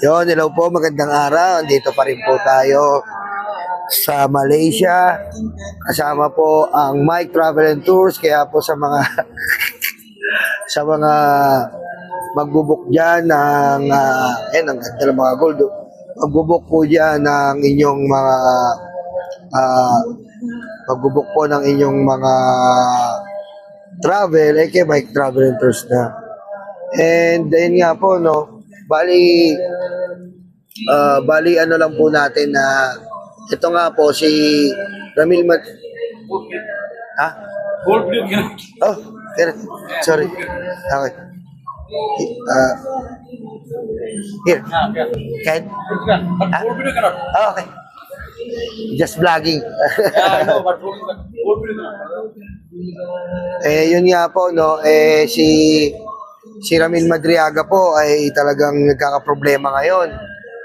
Yon, hello po, magandang araw. Andito pa rin po tayo sa Malaysia. Kasama po ang Mike Travel and Tours. Kaya po sa mga sa mga magbubuk diyan ng ang ganda ng mga gold. Magbubuk po diyan ng inyong mga ah, magbubuk po ng inyong mga travel kay Mike Travel and Tours na. And then nga po no, bali ano lang po natin na ito nga po si Ramil Mat ha? Oh, sorry. Okay. Uh, Here. Can? Ha? Oh, okay. Just vlogging. Yun nga po no, si Ramil Madriaga po ay talagang nagkakaproblema ngayon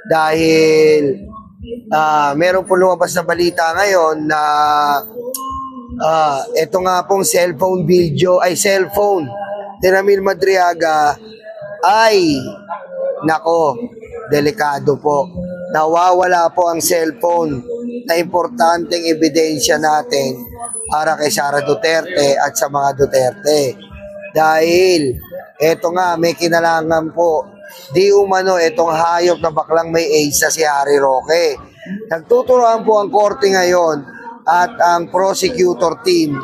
dahil meron po lumabas na balita ngayon na ito nga pong cellphone ni Ramil Madriaga ay nako, delikado po. Nawawala po ang cellphone na importanteng ebidensya natin para kay Sara Duterte at sa mga Duterte. Dahil eto nga, may kinalangan po. Di umano, itong hayop na baklang may AIDS na si Harry Roque. Nagtuturoan po ang korte ngayon at ang prosecutor team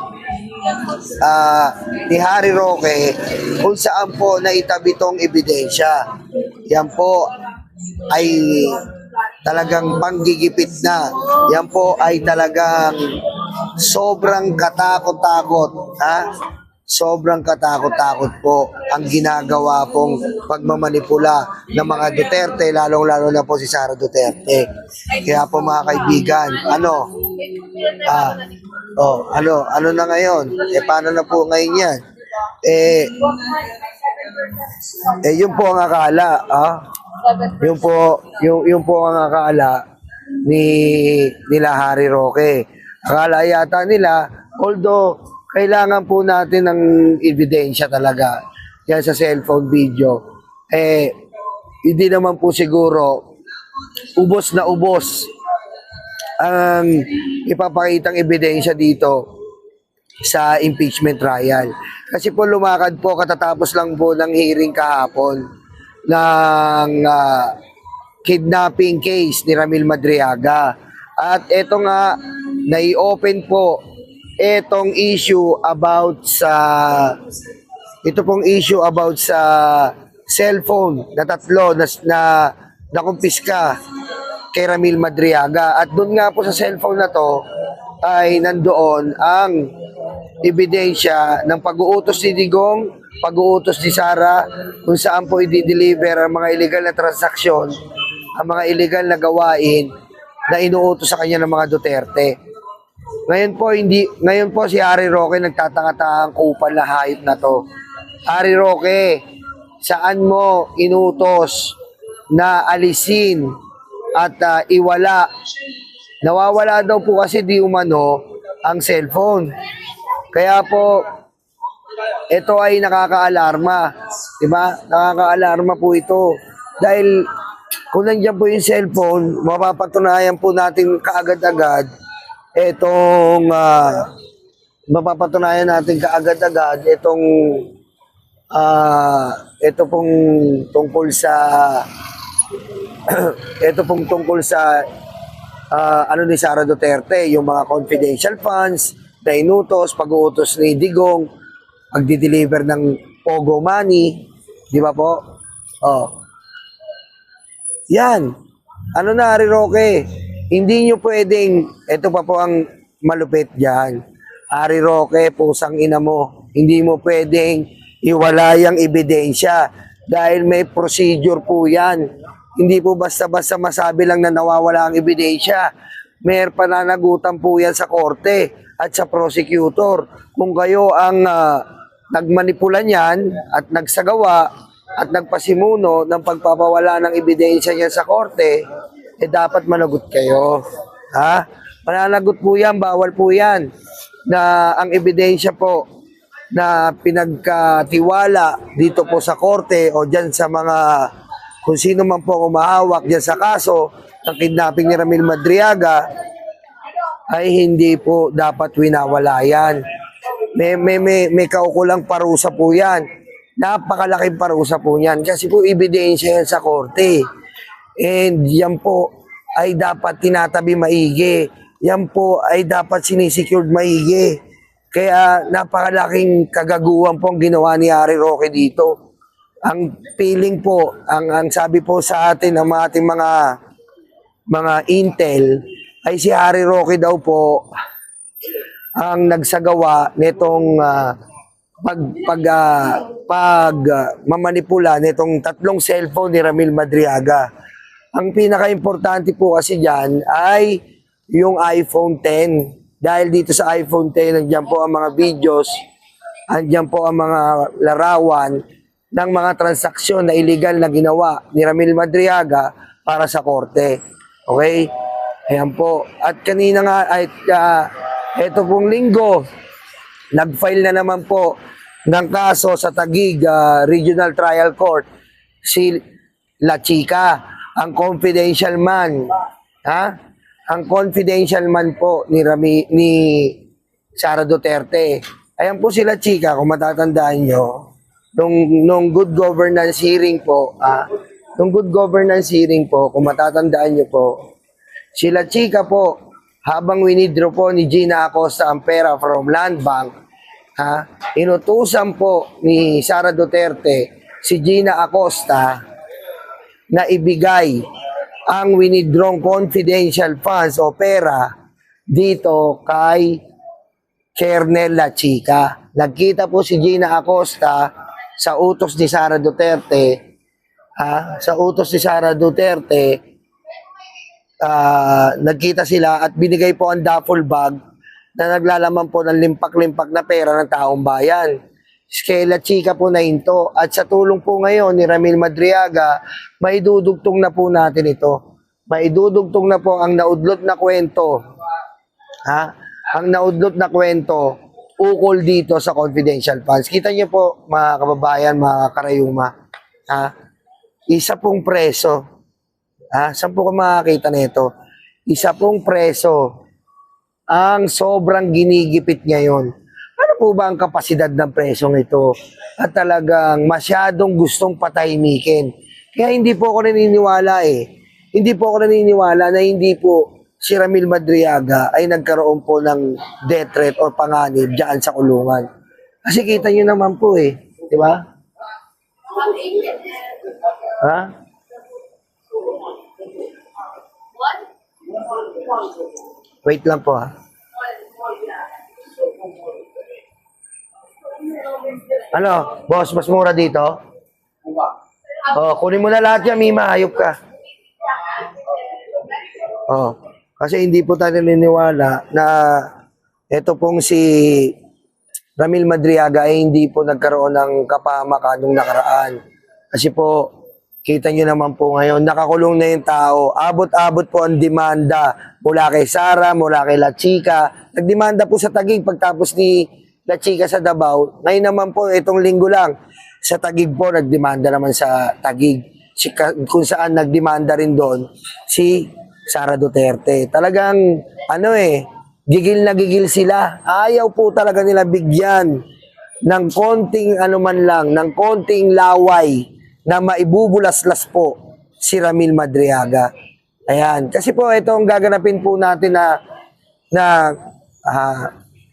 ni Harry Roque kung saan po naitabi tong ebidensya. Yan po ay talagang panggigipit na. Yan po ay talagang sobrang katakot-takot. Sobrang katakot-takot po ang ginagawa pong pagmamanipula ng mga Duterte, lalong-lalo na po si Sara Duterte. Kaya po mga kaibigan, ano na ngayon? Paano na po ngayon yan? Yun po ang akala, Yun po ang akala nila Harry Roque. Akala yata nila, although kailangan po natin ng ebidensya talaga yan sa cellphone video. Hindi naman po siguro ubos na ubos ang ipapakitang ebidensya dito sa impeachment trial. Kasi po lumakad po, katatapos lang po ng hearing kahapon ng kidnapping case ni Ramil Madriaga. At ito nga, nai-open po itong issue about sa cellphone na tatlo na nakumpiska kay Ramil Madriaga. At doon nga po sa cellphone na to ay nandoon ang ebidensya ng pag-uutos ni Digong, pag-uutos ni Sara, kung saan po i-deliver ang mga illegal na transaksyon, ang mga illegal na gawain na inuutos sa kanya ng mga Duterte. Ngayon po si Harry Roque nagtatanga-tangang kupal na hayop na to. Harry Roque, saan mo inutos na alisin at iwala? Nawawala daw po kasi di umano ang cellphone. Kaya po, ito ay nakaka-alarma. Diba? Nakaka-alarma po ito. Dahil kung nandiyan po yung cellphone, mapapatunayan po natin kaagad-agad ito pong tungkol sa ni Sara Duterte, yung mga confidential funds na inutos, pag-uutos ni Digong, pagdi-deliver ng Pogo money, di ba po? Yan. Ano na, Harry Roque? Hindi nyo pwedeng, ito pa po ang malupit dyan. Harry Roque, pusang ina mo, hindi mo pwedeng iwala yung ebidensya dahil may procedure po yan. Hindi po basta-basta masabi lang na nawawala ang ebidensya. May pananagutan po yan sa korte at sa prosecutor. Kung kayo ang nagmanipula niyan at nagsagawa at nagpasimuno ng pagpapawala ng ebidensya niya sa korte, dapat managot kayo. Mananagot po yan, bawal po yan. Na ang ebidensya po na pinagkatiwala dito po sa korte o dyan sa mga kung sino man po umahawak diyan sa kaso ng kidnapping ni Ramil Madriaga ay hindi po dapat winawala yan. May kaukulang parusa po yan. Napakalaking parusa po yan. Kasi po ebidensya yan sa korte. And yan po ay dapat tinatabi maigi. Yan po ay dapat sinisecured maigi. Kaya napakalaking kagaguhan po ang ginawa ni Harry Roque dito. Ang feeling po, ang sabi po sa atin ng ating mga intel, ay si Harry Roque daw po ang nagsagawa nitong mamanipula nitong 3 cellphone ni Ramil Madriaga. Ang pinaka-importante po kasi diyan ay yung iPhone 10. Dahil dito sa iPhone 10, nandiyan po ang mga videos, nandiyan po ang mga larawan ng mga transaksyon na illegal na ginawa ni Ramil Madriaga para sa korte. Okay? Ayan po. At kanina nga, ito pong linggo, nag-file na naman po ng kaso sa Taguig Regional Trial Court si La Chica, ang confidential man. Ha? Ang confidential man po ni Sara Duterte. Ayan po si La Chica, kung matatandaan nyo, nung good governance hearing po, kung matatandaan nyo po, si La Chica po, habang winidraw po ni Gina Acosta ang pera from Land Bank, inutusan po ni Sara Duterte si Gina Acosta na ibigay ang winidraw confidential funds o pera dito kay Kernel La Chica. Nagkita po si Gina Acosta sa utos ni Sara Duterte, nagkita sila at binigay po ang duffel bag na naglalaman po ng limpak-limpak na pera ng taong bayan. Kay La Chica po na ito. At sa tulong po ngayon ni Ramil Madriaga, may dudugtong na po natin ito. May dudugtong na po ang naudlot na kwento. Ang naudlot na kwento ukol dito sa confidential funds. Kita niyo po mga kababayan, mga karayuma. Isa pong preso. Saan po ka makakita nito? Isa pong preso ang sobrang ginigipit ngayon. Ano po ba ang kapasidad ng presong ito? At talagang masyadong gustong patahimikin. Kaya hindi po ako naniniwala Hindi po ako naniniwala na hindi po si Ramil Madriaga ay nagkaroon po ng death threat o panganib dyan sa kulungan. Kasi kita nyo naman po Di ba? Wait lang po Ano, boss, mas mura dito? Kunin mo na lahat yan, Mima, hayop ka. Kasi hindi po tayo naniniwala na ito pong si Ramil Madriaga ay hindi po nagkaroon ng kapahamakan nung nakaraan. Kasi po, kita nyo naman po ngayon, nakakulong na yung tao. Abot-abot po ang demanda mula kay Sara, mula kay La Chica. Nagdemanda po sa Taguig pagtapos ni La Chica sa Davao. Ngayon naman po, itong linggo lang, sa Taguig po, nagdemanda naman sa Taguig. Kung saan nagdemanda rin doon si Sara Duterte. Talagang, gigil na gigil sila. Ayaw po talaga nila bigyan ng konting ng konting laway na maibubulaslas po si Ramil Madriaga. Ayan. Kasi po itong gaganapin po natin na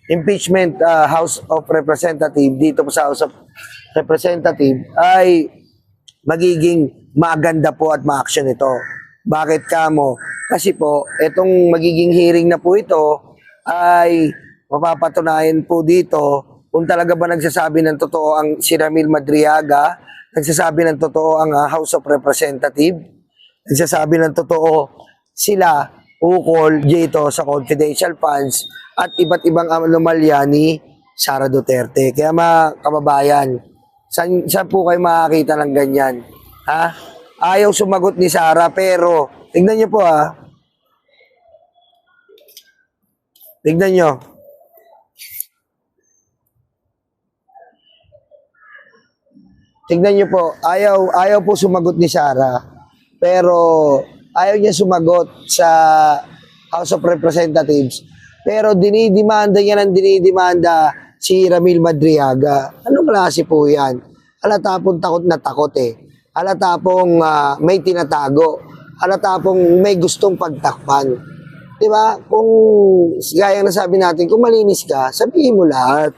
impeachment House of Representative dito po sa House of Representative ay magiging maganda po at ma-action ito. Bakit kamo? Kasi po itong magiging hearing na po ito ay mapapatunayan po dito kung talaga ba nagsasabi ng totoo ang si Ramil Madriaga, nagsasabi ng totoo ang House of Representative, nagsasabi ng totoo sila ukol dito sa confidential funds at iba't ibang anomalya ni Sara Duterte. Kaya mga kababayan, saan po kayo makakita ng ganyan? Ayaw sumagot ni Sara pero tignan nyo po tignan nyo. tignan niyo po, ayaw po sumagot ni Sara. Pero ayaw niya sumagot sa House of Representatives. Pero dinidimanda niya ng dinidimanda si Ramil Madriaga. Anong klase po yan? Halata pong takot na takot eh. Halata pong may tinatago. Halata pong may gustong pagtakpan. Diba? Kung gaya na sabi natin, kung malinis ka, sabihin mo lahat.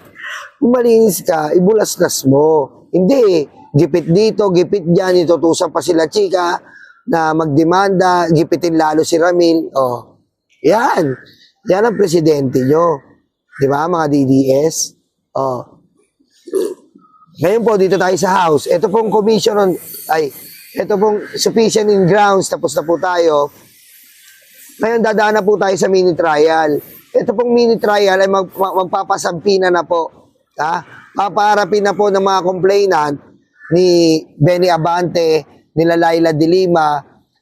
Kung malinis ka, ibulaslas mo. Hindi, gipit dito, gipit dyan, itutusan pa sila chika na magdemanda, gipitin lalo si Ramil. Oh, yan. Yan ang presidente nyo. Di ba, mga DDS? Oh. Ngayon po, dito tayo sa House. Ito pong ito pong sufficient in grounds. Tapos na po tayo. Ngayon, dadaan na po tayo sa mini trial. Ito pong mini trial ay magpapasampina na po. Papaharapin na po ng mga complainant ni Benny Abante, nila Laila de Lima.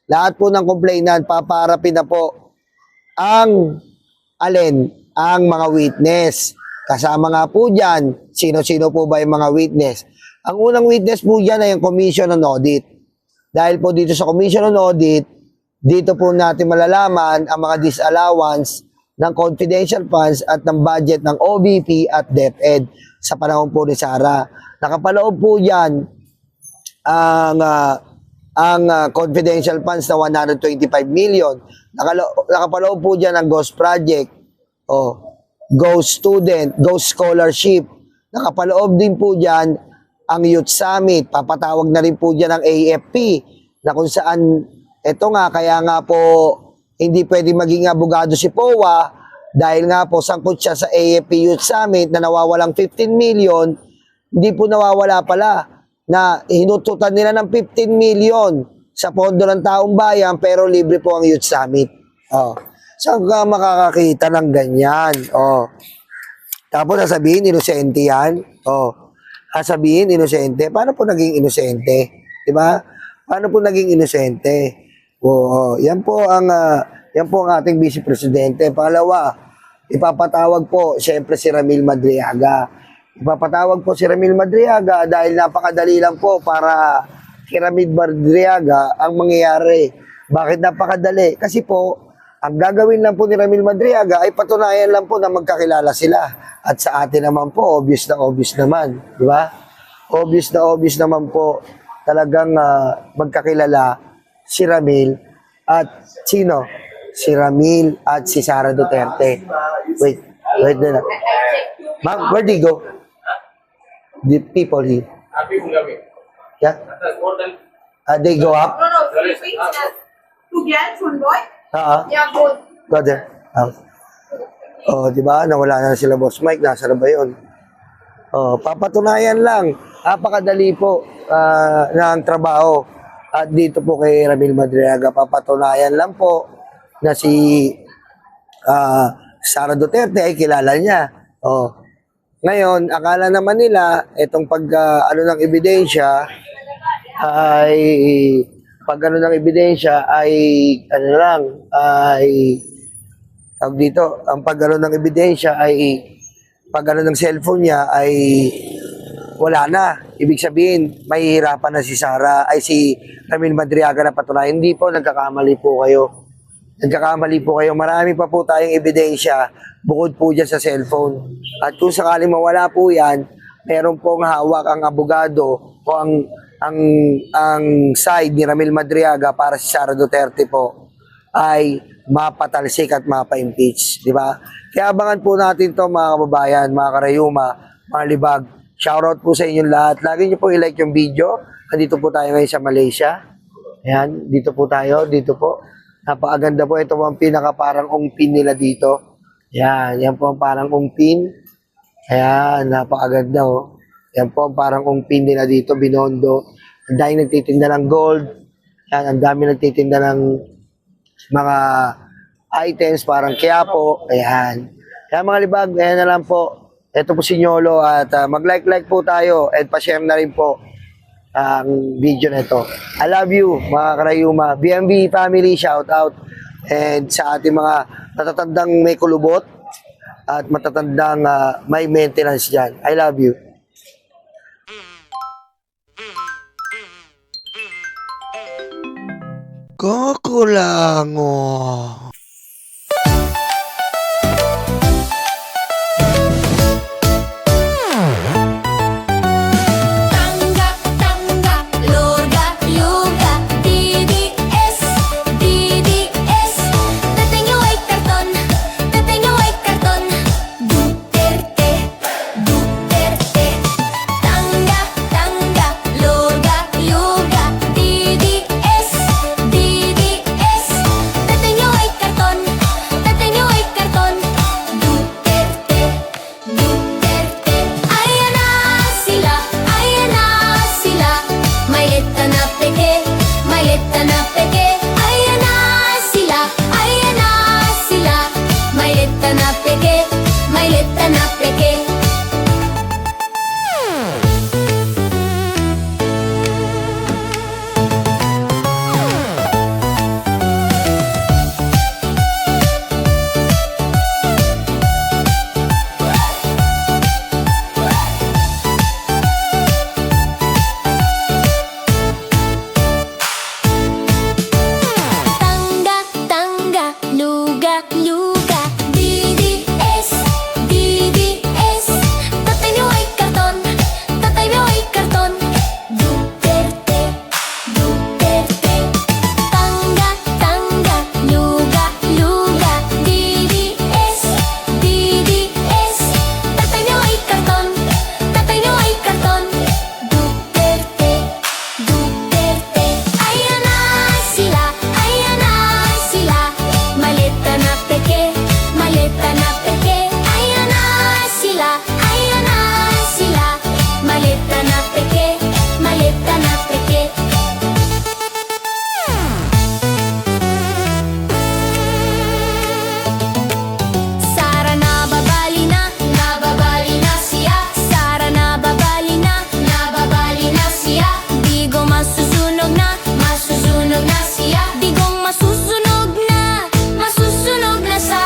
Lahat po ng complainant, papaharapin na po ang mga witness. Kasama nga po dyan, sino-sino po ba yung mga witness? Ang unang witness po dyan ay ang Commission on Audit. Dahil po dito sa Commission on Audit, dito po natin malalaman ang mga disallowance ng confidential funds at ng budget ng OVP at DepEd sa panahon po ni Sara. Nakapaloob po dyan ang confidential funds na 125 million. Nakapaloob po dyan ang Ghost Project, Ghost Student, Ghost Scholarship. Nakapaloob din po dyan ang Youth Summit. Papatawag na rin po dyan ang AFP na kung saan, eto nga, kaya nga po hindi pwede maging abogado si POA dahil nga po sangkot siya sa AFP Youth Summit na nawawalang 15 million. Hindi po nawawala pala na hinututan nila ng 15 million sa pondo ng taong bayan pero libre po ang Youth Summit. Saan ka makakakita ng ganyan? Tapos sasabihin, inosente yan. Sasabihin, inosente. Paano po naging inosente? Diba? Paano po naging inosente? Yan po ang ating Vice Presidente. Pangalawa, ipapatawag po siyempre si Ramil Madriaga. Ipapatawag po si Ramil Madriaga dahil napakadali lang po para kay Ramil Madriaga ang mangyayari. Bakit napakadali? Kasi po, ang gagawin lang po ni Ramil Madriaga ay patunayan lang po na magkakilala sila. At sa atin naman po, obvious na obvious naman. Di ba? Obvious na obvious naman po talagang magkakilala si Ramil at sino? Si Ramil at si Sara Duterte. Wait na. Ma'am, where do you go? The people here. Yeah? They go up? No, 3 weeks. 2 girls, 1 boy. Yeah, good. Go there. Di ba? Nawala na sila, Boss Mike. Nasa na ba yun? Papatunayan lang. Napakadali po ng trabaho. At dito po kay Ramil Madriaga, papatunayan lang po na si Sara Duterte ay kilala niya. Ngayon, akala naman nila, itong ng ebidensya ay tawag dito, ang pag-ano ng ebidensya ay pag-ano ng cellphone niya ay wala na. Ibig sabihin, mahihirapan na si Ramil Madriaga na patunayan. Hindi po, nagkakamali po kayo. Nagkakamali po kayo. Marami pa po tayong ebidensya bukod po dyan sa cellphone. At kung sakaling mawala po yan, meron pong hawak ang abogado o ang side ni Ramil Madriaga para si Sara Duterte po ay mapatalsik at mapa-impeach, di ba? Kaya abangan po natin to mga kababayan, mga karayuma, mga libag. Shoutout po sa inyong lahat. Lagi niyo po i-like yung video. Nandito po tayo ngayon sa Malaysia. Ayan, dito po tayo, dito po. Napakaganda po. Ito po ang pinaka parang ungpin nila dito. Ayan, yan po ang parang ungpin. Ayan, napakaganda oh. Yan po ang parang ungpin nila dito, Binondo. Ang dami nagtitinda ng gold. Ayan, ang dami nagtitinda ng mga items, parang Quiapo. Ayan. Kaya mga libag, ayan na lang po. Ito po si Nyolo at mag-like po tayo at pa-share na rin po ang video na ito. I love you mga karayuma. BMB family, shout out. And sa ating mga matatandang may kulubot at matatandang may maintenance dyan. I love you. Kakulango. Tanggap, tanggap, luga, luga, DDS, DDS. Tatay niyo ay karton, tatay niyo ay karton. Duterte, Duterte. Tanggap, tanggap, luga, luga, DDS, DDS. Tatay niyo ay karton, tatay niyo ay karton. Duterte, Duterte. Ayan na sila, ayan na sila. Malita na peke, malita na peke. Ayan na sila, ayan na sila. Malita na peke, malita na peke. Tangga, tangga, luga, luga, DDS, DDS. Tatay niyo ay karton, tatay niyo ay karton. Duterte, Duterte. Tangga, tangga, luga, luga, DDS, DDS. Tatay niyo ay karton, tatay niyo ay karton. Duterte, Duterte. Ayan na sila, ayan na sila. Malita na peke, malita na peke. Ayan na sila, ayan na sila. Malita na peke, malita na peke. Sara nababali na siya. Sara nababali na siya. Digong masusunog na siya. Digong masusunog na sa.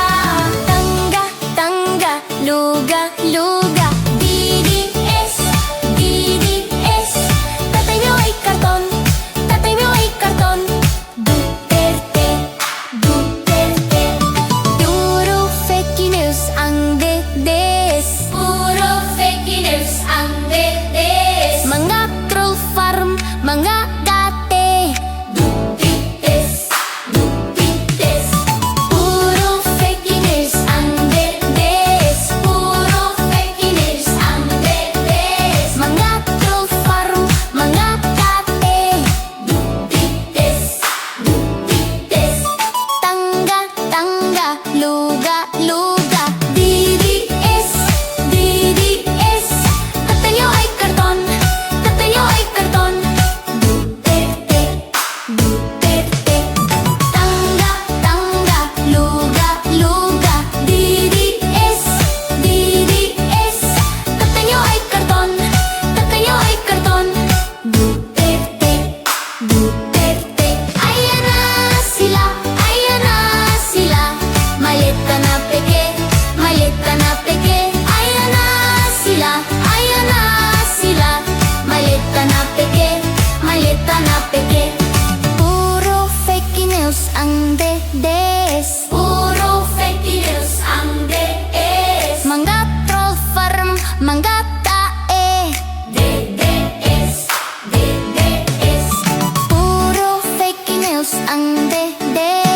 Tangga, tangga, luga, luga, DDS, DDS. Tatay niyo ay karton, tatay niyo ay karton. Duterte, Duterte. Puro fake news ang DDS. Puro fake news ang DDS. Mga troll farm, mga kate. Duterte, Duterte. Puro fake news ang DDS. Puro fake news ang DDS. Mga troll farm, mga kate. Duterte, Duterte. Tangga, tangga, luga, luga, DDS, DDS. Tatay niyo ay karton, tatay niyo ay karton. Duterte, Duterte. Tangga, tangga, luga, luga, DDS, DDS. Tatay niyo ay karton, tatay niyo ay karton. Duterte, Duterte. Ayan na sila, ayan na sila. Malita na peke, malita na peke. Ayan na sila, ayan na sila. Malita na peke, malita na peke. Puro fake news ang DDS. Puro fake news ang DDS. Mga troll farm, mga tae. DDS, DDS. Puro fake news ang DDS.